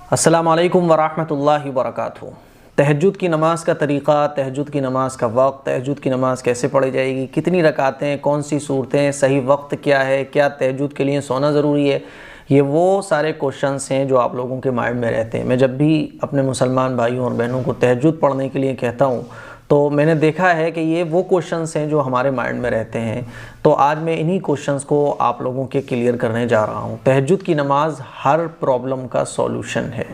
अस्सलामु अलैकुम वरहमतुल्लाहि वबरकातुहू। तहज्जुद की नमाज़ का तरीक़ा, तहज्जुद की नमाज़ का वक्त, तहज्जुद की नमाज़ कैसे पढ़ी जाएगी, कितनी रकातें, कौन सी सूरतें, सही वक्त क्या है, क्या तहज्जुद के लिए सोना ज़रूरी है, ये वो सारे क्वेश्चंस हैं जो आप लोगों के माइंड में रहते हैं। मैं जब भी अपने मुसलमान भाइयों और बहनों को तहज्जुद पढ़ने के लिए कहता हूँ तो मैंने देखा है कि ये वो क्वेश्चंस हैं जो हमारे माइंड में रहते हैं। तो आज मैं इन्हीं क्वेश्चंस को आप लोगों के क्लियर करने जा रहा हूँ। तहज्जुद की नमाज हर प्रॉब्लम का सॉल्यूशन है।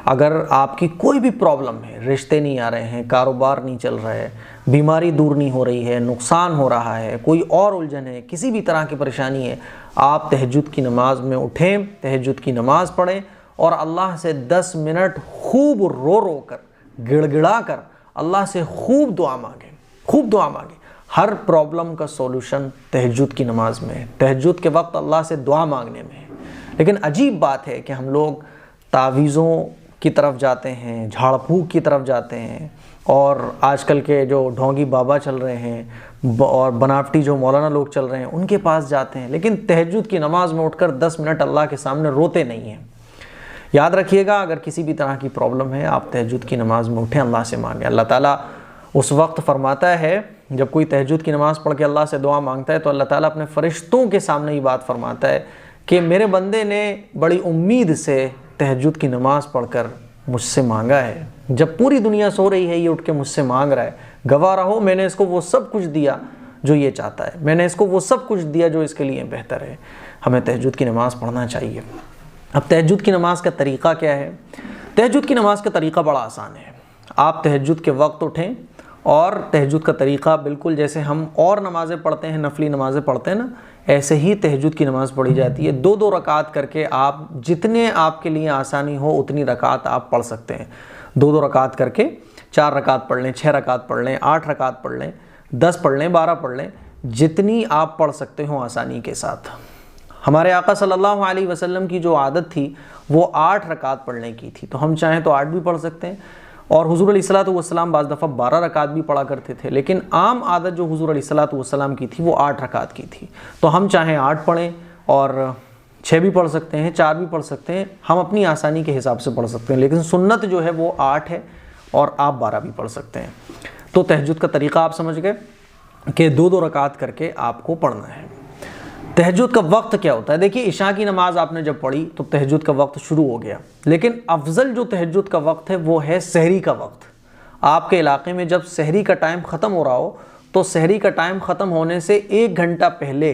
अगर आपकी कोई भी प्रॉब्लम है, रिश्ते नहीं आ रहे हैं, कारोबार नहीं चल रहा है, बीमारी दूर नहीं हो रही है, नुकसान हो रहा है, कोई और उलझन है, किसी भी तरह की परेशानी है, आप तहज्जुद की नमाज में उठें, तहज्जुद की नमाज पढ़ें और अल्लाह से 10 मिनट खूब रो रो कर, गिड़गिड़ा कर अल्लाह से खूब दुआ मांगे, खूब दुआ मांगे। हर प्रॉब्लम का सॉल्यूशन तहज्जुद की नमाज में है, तहज्जुद के वक्त अल्लाह से दुआ मांगने में है। लेकिन अजीब बात है कि हम लोग तावीज़ों की तरफ जाते हैं, झाड़ फूक की तरफ जाते हैं और आजकल के जो ढोंगी बाबा चल रहे हैं और बनावटी जो मौलाना लोग चल रहे हैं उनके पास जाते हैं, लेकिन तहज्जुद की नमाज में उठकर 10 मिनट अल्लाह के सामने रोते नहीं हैं। याद रखिएगा, अगर किसी भी तरह की प्रॉब्लम है आप तहज्जुद की नमाज में उठें, अल्लाह से मांगें। अल्लाह ताला उस वक्त फरमाता है जब कोई तहज्जुद की नमाज़ पढ़ के अल्लाह से दुआ मांगता है तो अल्लाह ताला अपने फ़रिश्तों के सामने ये बात फरमाता है कि मेरे बंदे ने बड़ी उम्मीद से तहज्जुद की नमाज़ पढ़कर मुझसे मांगा है। जब पूरी दुनिया सो रही है ये उठ के मुझसे मांग रहा है, गवाह रहो मैंने इसको वो सब कुछ दिया जो ये चाहता है, मैंने इसको वो सब कुछ दिया जो इसके लिए बेहतर है। हमें तहज्जुद की नमाज़ पढ़ना चाहिए। अब तहज्जुद की नमाज़ का तरीक़ा क्या है? तहज्जुद की नमाज़ का तरीक़ा बड़ा आसान है। आप तहज्जुद के वक्त उठें और तहज्जुद का तरीक़ा बिल्कुल जैसे हम और नमाज़ें पढ़ते हैं, नफली नमाज़ें पढ़ते हैं ना, ऐसे ही तहज्जुद की नमाज़ पढ़ी जाती है। 2-2 रकात करके आप जितने आपके लिए आसानी हो उतनी रकात आप पढ़ सकते हैं। 2-2 रकात करके 4 रकात पढ़ लें, 6 रकात पढ़ लें, 8 रकात पढ़ लें, 10 पढ़ लें, 12 पढ़ लें, जितनी आप पढ़ सकते हो आसानी के साथ। हमारे आका सल्लल्लाहु अलैहि वसल्लम की जो आदत थी वो 8 रकात पढ़ने की थी, तो हम चाहें तो 8 भी पढ़ सकते हैं। और हुज़ूर अलैहिस्सलातु वस्सलाम बाज़ दफ़ा 12 रकात भी पढ़ा करते थे, लेकिन आम आदत जो हुज़ूर अलैहिस्सलातु वस्सलाम की थी वो 8 रकात की थी। तो हम चाहें 8 पढ़ें और 6 भी पढ़ सकते हैं, 4 भी पढ़ सकते हैं, हम अपनी आसानी के हिसाब से पढ़ सकते हैं। लेकिन सुन्नत जो है वो 8 है और आप 12 भी पढ़ सकते हैं। तो तहज्जुद का तरीक़ा आप समझ गए कि 2-2 रकात करके आपको पढ़ना है। तहज्जुद का वक्त क्या होता है? देखिए, इशा की नमाज़ आपने जब पढ़ी तो तहज्जुद का वक्त शुरू हो गया, लेकिन अफजल जो तहज्जुद का वक्त है वो है सहरी का वक्त। आपके इलाके में जब सहरी का टाइम ख़त्म हो रहा हो तो सहरी का टाइम ख़त्म होने से 1 घंटा पहले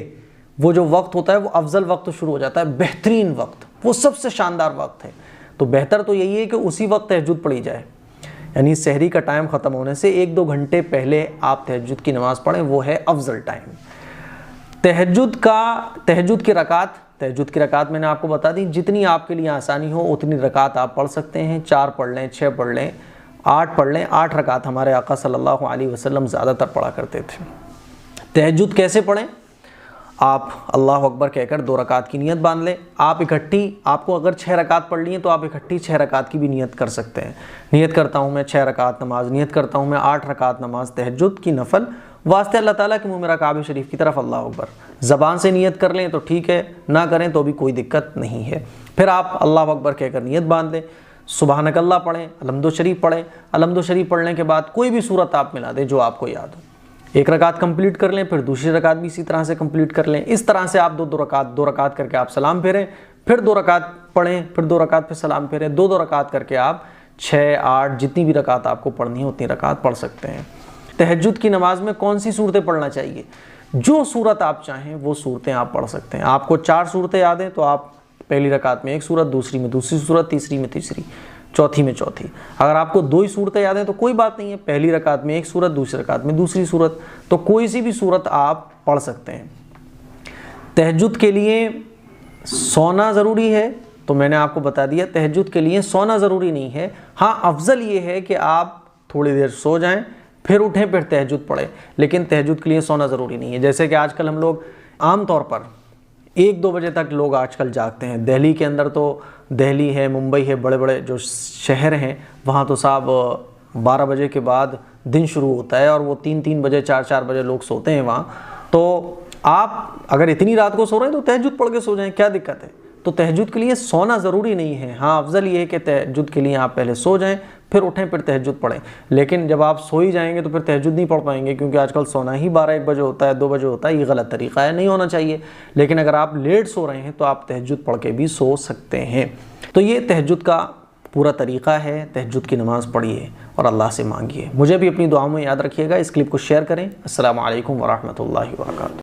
वो जो वक्त होता है वो अफजल वक्त शुरू हो जाता है, बेहतरीन वक्त, वो सबसे शानदार वक्त है। तो बेहतर तो यही है कि उसी वक्त तहज्जुद पढ़ी जाए, यानी सहरी का टाइम ख़त्म होने से 1-2 घंटे पहले आप तहज्जुद की नमाज़ पढ़ें, वो है अफजल टाइम। तहज्जुद की रकात मैंने आपको बता दी, जितनी आपके लिए आसानी हो उतनी रकात आप पढ़ सकते हैं। 4 पढ़ लें, 6 पढ़ लें, 8 पढ़ लें। 8 रकात हमारे आका सल्लल्लाहु अलैहि वसल्लम ज़्यादातर पढ़ा करते थे। तहज्जुद कैसे पढ़ें? आप अल्लाह अकबर कहकर 2 रकात की नियत बांध लें। आप इकट्ठी, आपको अगर 6 रकात पढ़नी है तो आप इकट्ठी 6 रकात की भी नियत कर सकते हैं। नियत करता हूँ मैं 6 रकात नमाज, नियत करता हूँ मैं 8 रकात नमाज तहज्जुद की नफल, वास्ते अल्लाह ताला के मुँह मेरा काबे शरीफ की तरफ, अल्लाह अकबर। ज़बान से नियत कर लें तो ठीक है, ना करें तो भी कोई दिक्कत नहीं है। फिर आप अल्लाह अकबर कहकर नियत बांध दें, सुबहानकल्लाह पढ़ें, अलहम्दु शरीफ पढ़ें। अलहम्दु शरीफ पढ़ने के बाद कोई भी सूरत आप मिला दें जो आपको याद हो। 1 रकात कंप्लीट कर लें, फिर दूसरी रकात भी इसी तरह से कंप्लीट कर लें। इस तरह से आप 2 रकात करके आप सलाम फेरें, फिर 2 रकात पढ़ें, फिर 2 रकात पे सलाम फेरें। 2 रकात करके आप 6, 8 जितनी भी रकात आपको पढ़नी है उतनी रकात पढ़ सकते हैं। तहज्जुद की नमाज में कौन सी सूरतें पढ़ना चाहिए? जो सूरत आप चाहें वो सूरतें आप पढ़ सकते हैं। आपको 4 सूरतें याद हैं तो आप पहली रकात में 1 सूरत, दूसरी में दूसरी सूरत, तीसरी में तीसरी, चौथी में चौथी। अगर आपको 2 ही सूरतें याद हैं तो कोई बात नहीं है, पहली रकात में 1 सूरत, दूसरी रकात में दूसरी सूरत, तो कोई सी भी सूरत आप पढ़ सकते हैं। तहज्जुद के लिए सोना ज़रूरी है तो मैंने आपको बता दिया, तहज्जुद के लिए सोना ज़रूरी नहीं है। हाँ, अफजल ये है कि आप थोड़ी देर सो जाएं, फिर उठें, फिर तहज्जुद पढ़ें, लेकिन तहज्जुद के लिए सोना ज़रूरी नहीं है। जैसे कि आजकल हम लोग आम तौर पर 1-2 बजे तक लोग आजकल जागते हैं। दिल्ली के अंदर तो, दिल्ली है, मुंबई है, बड़े बड़े जो शहर हैं वहाँ तो साहब 12 बजे के बाद दिन शुरू होता है और वो 3-3 बजे, 4-4 बजे लोग सोते हैं वहाँ। तो आप अगर इतनी रात को सो रहे हैं तो तहज्जुद पढ़ के सो जाएं, क्या दिक्कत है? तो तहज्जुद के लिए सोना ज़रूरी नहीं है। हाँ, अफजल ये है कि तहज्जुद के लिए आप पहले सो जाएं, फिर उठें, फिर तहज्जुद पढ़ें। लेकिन जब आप सो ही जाएंगे तो फिर तहज्जुद नहीं पढ़ पाएंगे, क्योंकि आजकल सोना ही 12-1 बजे होता है, 2 बजे होता है। ये गलत तरीका है, नहीं होना चाहिए। लेकिन अगर आप लेट सो रहे हैं तो आप तहज्जुद पढ़ के भी सो सकते हैं। तो ये तहज्जुद का पूरा तरीका है। तहज्जुद की नमाज़ पढ़िए और अल्लाह से मांगिए। मुझे भी अपनी दुआओं में याद रखिएगा। इस क्लिप को शेयर करें। अस्सलामु अलैकुम वरहमतुल्लाहि वबरकातुहू।